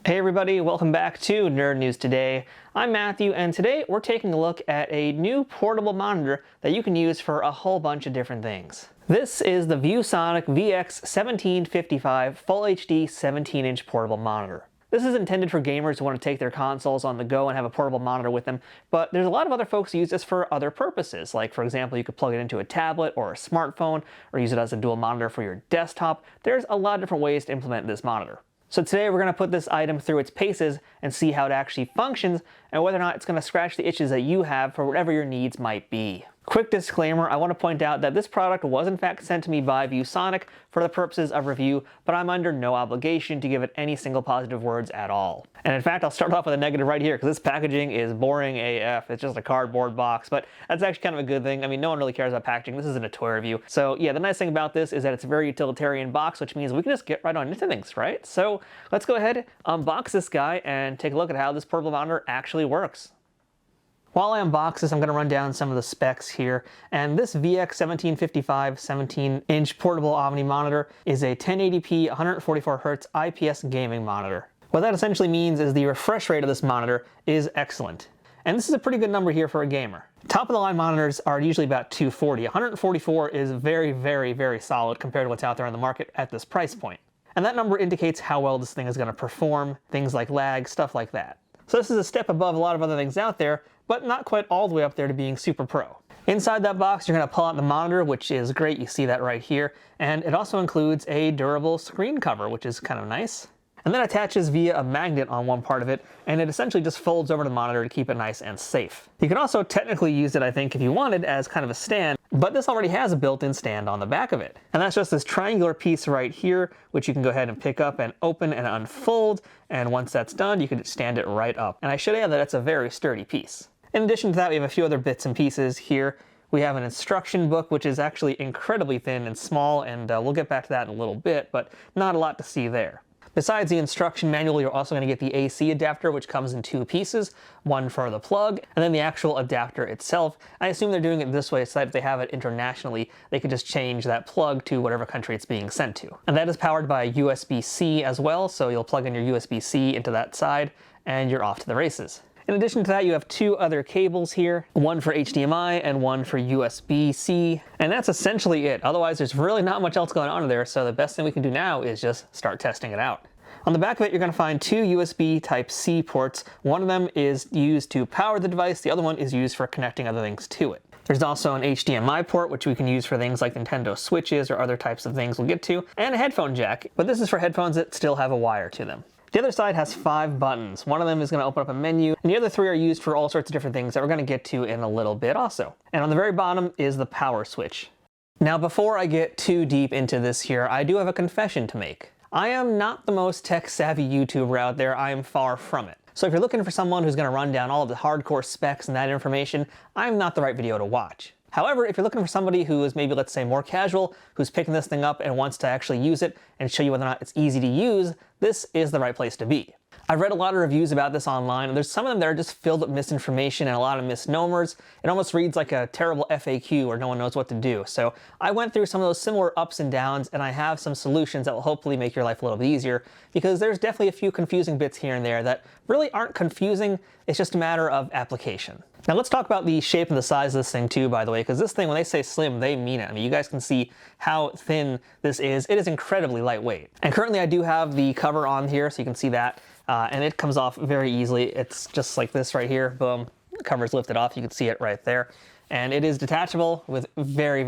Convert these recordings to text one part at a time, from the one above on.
Hey everybody, welcome back to Nerd News Today. I'm Matthew, and today we're taking a look at a new portable monitor that you can use for a whole bunch of different things. This is the ViewSonic VX1755 Full HD 17-inch portable monitor. This is intended for gamers who want to take their consoles on the go and have a portable monitor with them, but there's a lot of other folks who use this for other purposes. Like, for example, you could plug it into a tablet or a smartphone, or use it as a dual monitor for your desktop. There's a lot of different ways to implement this monitor. So today we're going to put this item through its paces and see how it actually functions and whether or not it's going to scratch the itches that you have for whatever your needs might be. Quick disclaimer, I want to point out that this product was in fact sent to me by ViewSonic for the purposes of review, but I'm under no obligation to give it any single positive words at all. And in fact, I'll start off with a negative right here, because this packaging is boring AF. It's just a cardboard box, but that's actually kind of a good thing. I mean, no one really cares about packaging. This isn't a toy review. So yeah, the nice thing about this is that it's a very utilitarian box, which means we can just get right on into things, right? So let's go ahead, unbox this guy, and take a look at how this portable monitor actually works. While I unbox this, I'm going to run down some of the specs here. And this VX1755 17-inch portable Omni monitor is a 1080p 144Hz IPS gaming monitor. What that essentially means is the refresh rate of this monitor is excellent. And this is a pretty good number here for a gamer. Top of the line monitors are usually about 240. 144 is very solid compared to what's out there on the market at this price point. And that number indicates how well this thing is going to perform, things like lag, stuff like that. So this is a step above a lot of other things out there, but not quite all the way up there to being super pro. Inside that box, you're going to pull out the monitor, which is great. You see that right here. And it also includes a durable screen cover, which is kind of nice. And then attaches via a magnet on one part of it, and it essentially just folds over the monitor to keep it nice and safe. You can also technically use it, I think, if you wanted, as kind of a stand, but this already has a built-in stand on the back of it. And that's just this triangular piece right here, which you can go ahead and pick up and open and unfold, and once that's done, you can stand it right up. And I should add that it's a very sturdy piece. In addition to that, we have a few other bits and pieces here. We have an instruction book, which is actually incredibly thin and small, and we'll get back to that in a little bit, but not a lot to see there. Besides the instruction manual, you're also going to get the AC adapter, which comes in two pieces, one for the plug, and then the actual adapter itself. I assume they're doing it this way so that if they have it internationally, they can just change that plug to whatever country it's being sent to. And that is powered by USB-C as well, so you'll plug in your USB-C into that side, and you're off to the races. In addition to that, you have two other cables here, one for HDMI and one for USB-C, and that's essentially it. Otherwise, there's really not much else going on there, so the best thing we can do now is just start testing it out. On the back of it, you're going to find two USB Type-C ports. One of them is used to power the device, the other one is used for connecting other things to it. There's also an HDMI port, which we can use for things like Nintendo Switches or other types of things we'll get to, and a headphone jack, but this is for headphones that still have a wire to them. The other side has 5 buttons. One of them is going to open up a menu, and the other 3 are used for all sorts of different things that we're going to get to in a little bit also. And on the very bottom is the power switch. Now, before I get too deep into this here, I do have a confession to make. I am not the most tech-savvy YouTuber out there. I am far from it. So if you're looking for someone who's going to run down all of the hardcore specs and that information, I'm not the right video to watch. However, if you're looking for somebody who is maybe, let's say, more casual, who's picking this thing up and wants to actually use it and show you whether or not it's easy to use, this is the right place to be. I've read a lot of reviews about this online, and there's some of them that are just filled with misinformation and a lot of misnomers. It almost reads like a terrible FAQ where no one knows what to do. So I went through some of those similar ups and downs, and I have some solutions that will hopefully make your life a little bit easier, because there's definitely a few confusing bits here and there that really aren't confusing. It's just a matter of application. Now let's talk about the shape and the size of this thing too, by the way, because this thing, when they say slim, they mean it. I mean, you guys can see how thin this is. It is incredibly lightweight. And currently I do have the cover on here, so you can see that. And it comes off very easily. It's just like this right here. Boom. The cover's lifted off. You can see it right there. And it is detachable with very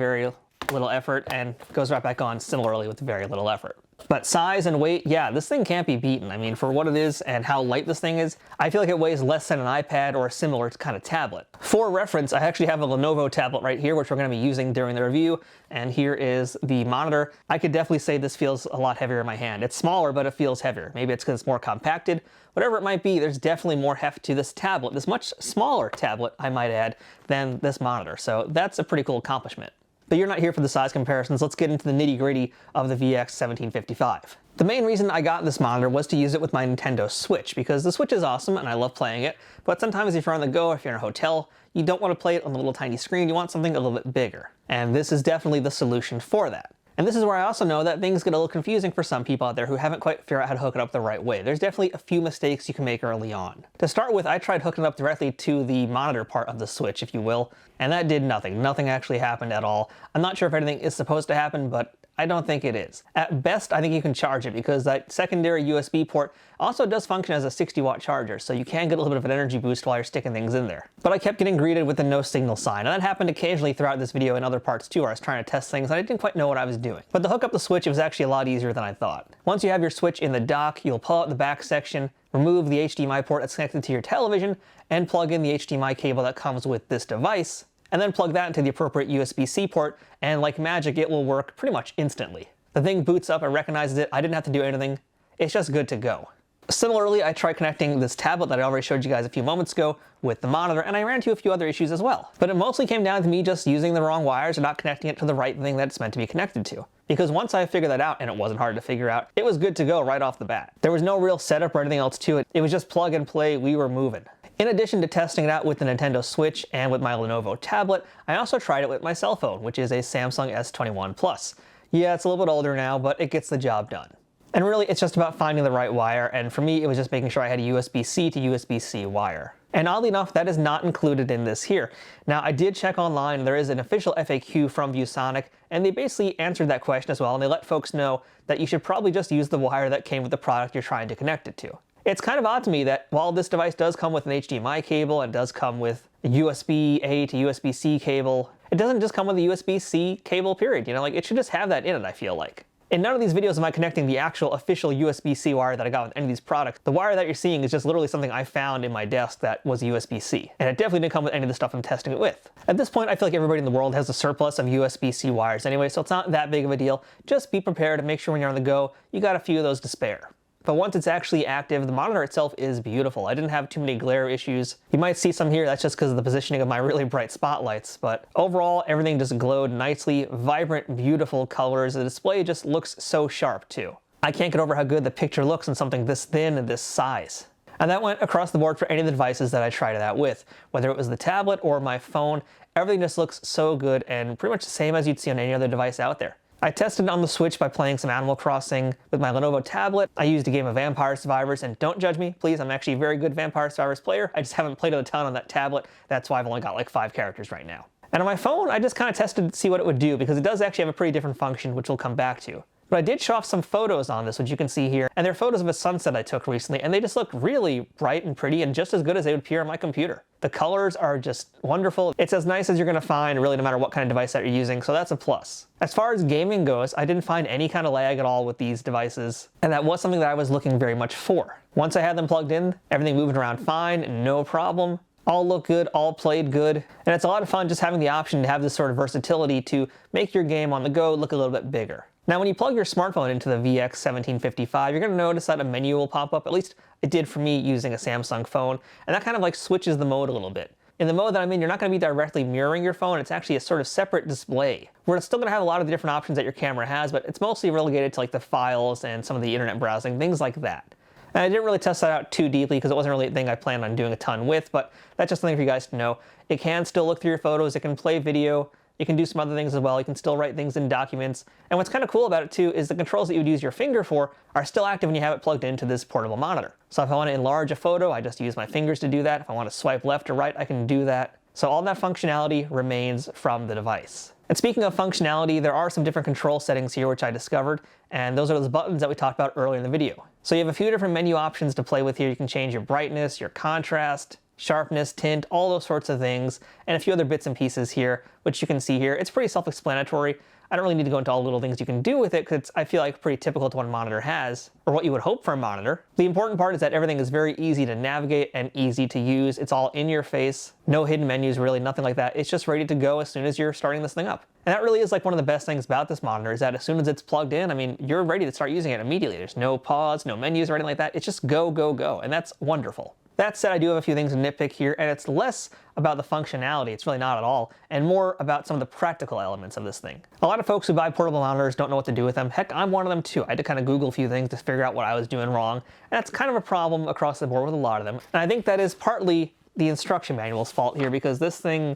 little effort, and goes right back on similarly with very little effort. But size and weight, yeah, this thing can't be beaten. I mean, for what it is and how light this thing is, I feel like it weighs less than an iPad or a similar kind of tablet. For reference, I actually have a Lenovo tablet right here, which we're going to be using during the review, and here is the monitor. I could definitely say this feels a lot heavier in my hand. It's smaller, but it feels heavier. Maybe it's because it's more compacted. Whatever it might be, there's definitely more heft to this tablet, this much smaller tablet, I might add, than this monitor. So that's a pretty cool accomplishment. But you're not here for the size comparisons. Let's get into the nitty-gritty of the VX1755. The main reason I got this monitor was to use it with my Nintendo Switch, because the Switch is awesome and I love playing it, but sometimes if you're on the go, if you're in a hotel, you don't want to play it on the little tiny screen, you want something a little bit bigger. And this is definitely the solution for that. And this is where I also know that things get a little confusing for some people out there who haven't quite figured out how to hook it up the right way. There's definitely a few mistakes you can make early on. To start with, I tried hooking it up directly to the monitor part of the Switch, if you will, and that did nothing. Nothing actually happened at all. I'm not sure if anything is supposed to happen, but I don't think it is. At best, I think you can charge it because that secondary USB port also does function as a 60-watt charger, so you can get a little bit of an energy boost while you're sticking things in there. But I kept getting greeted with the no signal sign, and that happened occasionally throughout this video and other parts too, where I was trying to test things and I didn't quite know what I was doing. But to hook up the Switch, it was actually a lot easier than I thought. Once you have your Switch in the dock, you'll pull out the back section, remove the HDMI port that's connected to your television, and plug in the HDMI cable that comes with this device, and then plug that into the appropriate USB-C port, and like magic, it will work pretty much instantly. The thing boots up, it recognizes it, I didn't have to do anything, it's just good to go. Similarly, I tried connecting this tablet that I already showed you guys a few moments ago with the monitor, and I ran into a few other issues as well. But it mostly came down to me just using the wrong wires and not connecting it to the right thing that it's meant to be connected to. Because once I figured that out, and it wasn't hard to figure out, it was good to go right off the bat. There was no real setup or anything else to it, it was just plug and play, we were moving. In addition to testing it out with the Nintendo Switch and with my Lenovo tablet, I also tried it with my cell phone, which is a Samsung S21 Plus. Yeah, it's a little bit older now, but it gets the job done. And really, it's just about finding the right wire, and for me, it was just making sure I had a USB-C to USB-C wire. And oddly enough, that is not included in this here. Now, I did check online, there is an official FAQ from ViewSonic, and they basically answered that question as well, and they let folks know that you should probably just use the wire that came with the product you're trying to connect it to. It's kind of odd to me that while this device does come with an HDMI cable and does come with a USB-A to USB-C cable, it doesn't just come with a USB-C cable, period. You know, like, it should just have that in it, I feel like. In none of these videos am I connecting the actual official USB-C wire that I got with any of these products. The wire that you're seeing is just literally something I found in my desk that was USB-C. And it definitely didn't come with any of the stuff I'm testing it with. At this point, I feel like everybody in the world has a surplus of USB-C wires anyway, so it's not that big of a deal. Just be prepared and make sure when you're on the go, you got a few of those to spare. But once it's actually active, the monitor itself is beautiful. I didn't have too many glare issues. You might see some here, that's just because of the positioning of my really bright spotlights, but overall, everything just glowed nicely, vibrant, beautiful colors. The display just looks so sharp too. I can't get over how good the picture looks on something this thin and this size. And that went across the board for any of the devices that I tried it out with. Whether it was the tablet or my phone, everything just looks so good and pretty much the same as you'd see on any other device out there. I tested it on the Switch by playing some Animal Crossing with my Lenovo tablet. I used a game of Vampire Survivors, and don't judge me, please, I'm actually a very good Vampire Survivors player. I just haven't played it a ton on that tablet. That's why I've only got like 5 characters right now. And on my phone, I just kind of tested to see what it would do, because it does actually have a pretty different function, which we'll come back to. But I did show off some photos on this, which you can see here, and they're photos of a sunset I took recently, and they just look really bright and pretty and just as good as they would appear on my computer. The colors are just wonderful. It's as nice as you're gonna find, really, no matter what kind of device that you're using, so that's a plus. As far as gaming goes, I didn't find any kind of lag at all with these devices, and that was something that I was looking very much for. Once I had them plugged in, everything moved around fine, no problem. All look good, all played good, and it's a lot of fun just having the option to have this sort of versatility to make your game on the go look a little bit bigger. Now, when you plug your smartphone into the VX1755, you're going to notice that a menu will pop up. At least it did for me using a Samsung phone, and that kind of like switches the mode a little bit. In the mode that I'm in, you're not going to be directly mirroring your phone. It's actually a sort of separate display, where it's still going to have a lot of the different options that your camera has, but it's mostly relegated to like the files and some of the internet browsing, things like that. And I didn't really test that out too deeply because it wasn't really a thing I planned on doing a ton with, but that's just something for you guys to know. It can still look through your photos, it can play video, you can do some other things as well. You can still write things in documents. And what's kind of cool about it too is the controls that you would use your finger for are still active when you have it plugged into this portable monitor. So if I want to enlarge a photo, I just use my fingers to do that. If I want to swipe left or right, I can do that. So all that functionality remains from the device. And speaking of functionality, there are some different control settings here which I discovered, and those are those buttons that we talked about earlier in the video. So you have a few different menu options to play with here. You can change your brightness, your contrast, sharpness, tint, all those sorts of things, and a few other bits and pieces here, which you can see here. It's pretty self-explanatory. I don't really need to go into all the little things you can do with it because I feel like pretty typical to what a monitor has, or what you would hope for a monitor. The important part is that everything is very easy to navigate and easy to use. It's all in your face, no hidden menus, really, nothing like that. It's just ready to go as soon as you're starting this thing up. And that really is like one of the best things about this monitor is that as soon as it's plugged in, I mean, you're ready to start using it immediately. There's no pause, no menus or anything like that. It's just go, go, go, and that's wonderful. That said, I do have a few things to nitpick here, and it's less about the functionality, it's really not at all, and more about some of the practical elements of this thing. A lot of folks who buy portable monitors don't know what to do with them. Heck, I'm one of them too. I had to kind of Google a few things to figure out what I was doing wrong, and that's kind of a problem across the board with a lot of them. And I think that is partly the instruction manual's fault here, because this thing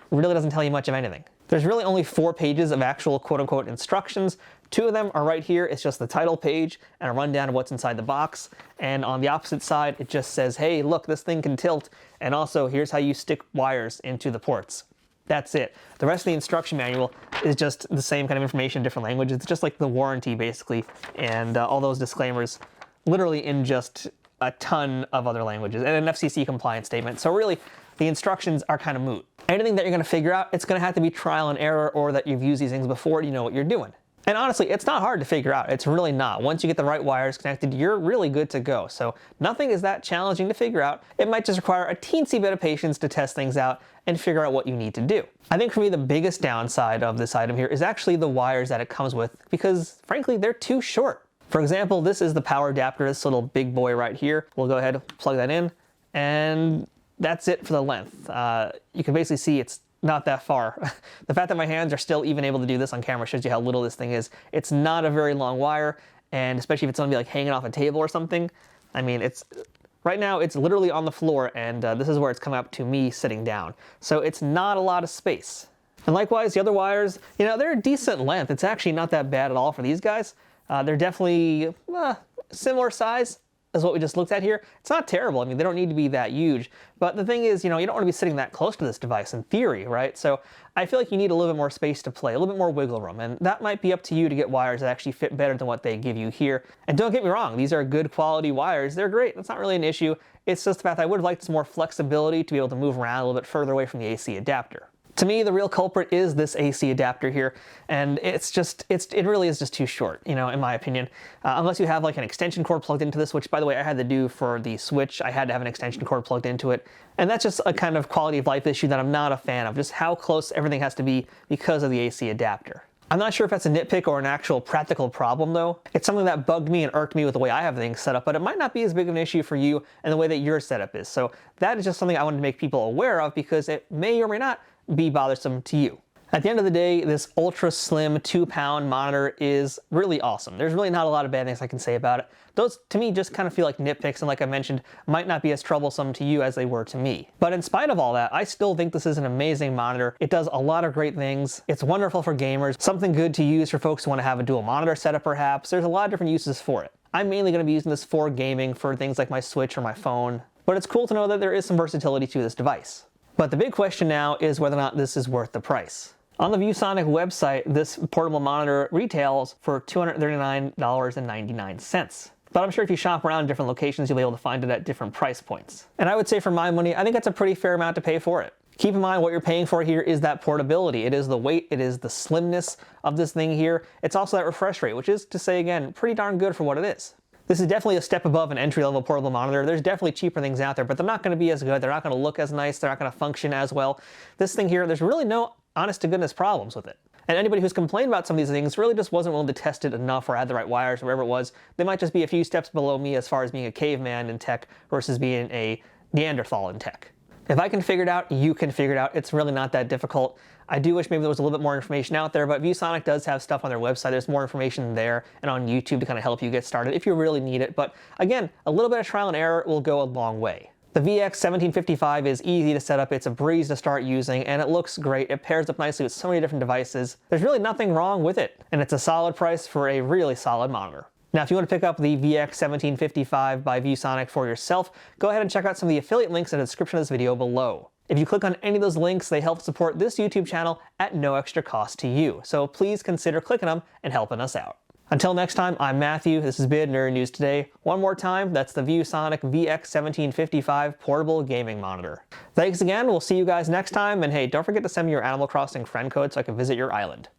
really doesn't tell you much of anything. There's really only 4 pages of actual quote-unquote instructions. 2 of them are right here. It's just the title page and a rundown of what's inside the box. And on the opposite side, it just says, hey, look, this thing can tilt. And also, here's how you stick wires into the ports. That's it. The rest of the instruction manual is just the same kind of information in different languages. It's just like the warranty, basically, and all those disclaimers literally in just a ton of other languages, and an FCC compliance statement. So really, the instructions are kind of moot. Anything that you're going to figure out, it's going to have to be trial and error, or that you've used these things before and you know what you're doing. And honestly, it's not hard to figure out. It's really not. Once you get the right wires connected, you're really good to go. So nothing is that challenging to figure out. It might just require a teensy bit of patience to test things out and figure out what you need to do. I think for me, the biggest downside of this item here is actually the wires that it comes with, because frankly, they're too short. For example, this is the power adapter, this little big boy right here. We'll go ahead and plug that in, and that's it for the length. You can basically see it's not that far. The fact that my hands are still even able to do this on camera shows you how little this thing is. It's not a very long wire, and especially if it's going to be like hanging off a table or something. I mean, right now it's literally on the floor, and this is where it's coming up to me sitting down. So it's not a lot of space. And likewise, the other wires, you know, they're a decent length. It's actually not that bad at all for these guys. They're definitely similar size as what we just looked at here. It's not terrible. I mean, they don't need to be that huge. But the thing is, you know, you don't want to be sitting that close to this device in theory, right? So I feel like you need a little bit more space to play, a little bit more wiggle room. And that might be up to you to get wires that actually fit better than what they give you here. And don't get me wrong, these are good quality wires. They're great. That's not really an issue. It's just the fact that I would have liked some more flexibility to be able to move around a little bit further away from the AC adapter. To me, the real culprit is this AC adapter here, and it really is just too short, you know, in my opinion. Unless you have like an extension cord plugged into this, which by the way, I had to do for the Switch. I had to have an extension cord plugged into it. And that's just a kind of quality of life issue that I'm not a fan of, just how close everything has to be because of the AC adapter. I'm not sure if that's a nitpick or an actual practical problem though. It's something that bugged me and irked me with the way I have things set up, but it might not be as big of an issue for you and the way that your setup is. So that is just something I wanted to make people aware of, because it may or may not be bothersome to you. At the end of the day, this ultra slim 2-pound monitor is really awesome. There's really not a lot of bad things I can say about it. Those, to me, just kind of feel like nitpicks, and like I mentioned, might not be as troublesome to you as they were to me. But in spite of all that, I still think this is an amazing monitor. It does a lot of great things. It's wonderful for gamers, something good to use for folks who want to have a dual monitor setup perhaps. There's a lot of different uses for it. I'm mainly going to be using this for gaming, for things like my Switch or my phone. But it's cool to know that there is some versatility to this device. But the big question now is whether or not this is worth the price. On the ViewSonic website, this portable monitor retails for $239.99. But I'm sure if you shop around different locations, you'll be able to find it at different price points. And I would say for my money, I think that's a pretty fair amount to pay for it. Keep in mind what you're paying for here is that portability. It is the weight, it is the slimness of this thing here. It's also that refresh rate, which is, to say again, pretty darn good for what it is. This is definitely a step above an entry-level portable monitor. There's definitely cheaper things out there, but they're not going to be as good. They're not going to look as nice. They're not going to function as well. This thing here, there's really no honest-to-goodness problems with it. And anybody who's complained about some of these things really just wasn't willing to test it enough or had the right wires or whatever it was. They might just be a few steps below me as far as being a caveman in tech versus being a Neanderthal in tech. If I can figure it out, you can figure it out. It's really not that difficult. I do wish maybe there was a little bit more information out there, but ViewSonic does have stuff on their website. There's more information there and on YouTube to kind of help you get started if you really need it. But again, a little bit of trial and error will go a long way. The VX1755 is easy to set up, it's a breeze to start using, and it looks great. It pairs up nicely with so many different devices. There's really nothing wrong with it, and it's a solid price for a really solid monitor. Now, if you want to pick up the VX1755 by ViewSonic for yourself, go ahead and check out some of the affiliate links in the description of this video below. If you click on any of those links, they help support this YouTube channel at no extra cost to you. So please consider clicking them and helping us out. Until next time, I'm Matthew. This has been Nerd News Today. One more time, that's the ViewSonic VX1755 portable gaming monitor. Thanks again. We'll see you guys next time. And hey, don't forget to send me your Animal Crossing friend code so I can visit your island.